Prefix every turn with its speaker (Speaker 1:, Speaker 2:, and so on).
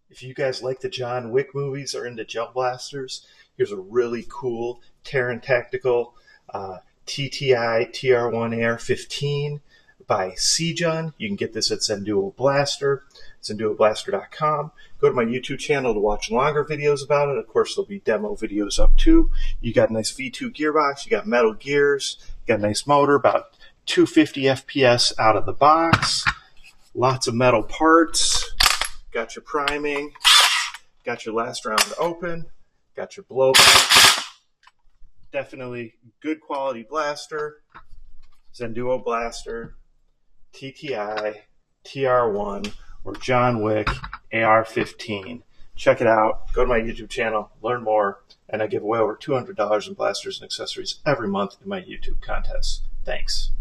Speaker 1: If you guys like the John Wick movies or into gel blasters, here's a really cool Taran Tactical TTI TR-1 AR-15 by SIJUN. You can get this at Zenduo Blaster, zenduoblaster.com. Go to my YouTube channel to watch longer videos about it. Of course, there'll be demo videos up too. You got a nice V2 gearbox, you got metal gears, you got a nice motor, about 250 FPS out of the box, lots of metal parts, got your priming, got your last round open, got your blowback. Definitely good quality blaster. Zenduo Blaster, TTI, TR-1, or John Wick AR-15. Check it out. Go to my YouTube channel, learn more, and I give away over $200 in blasters and accessories every month in my YouTube contests. Thanks.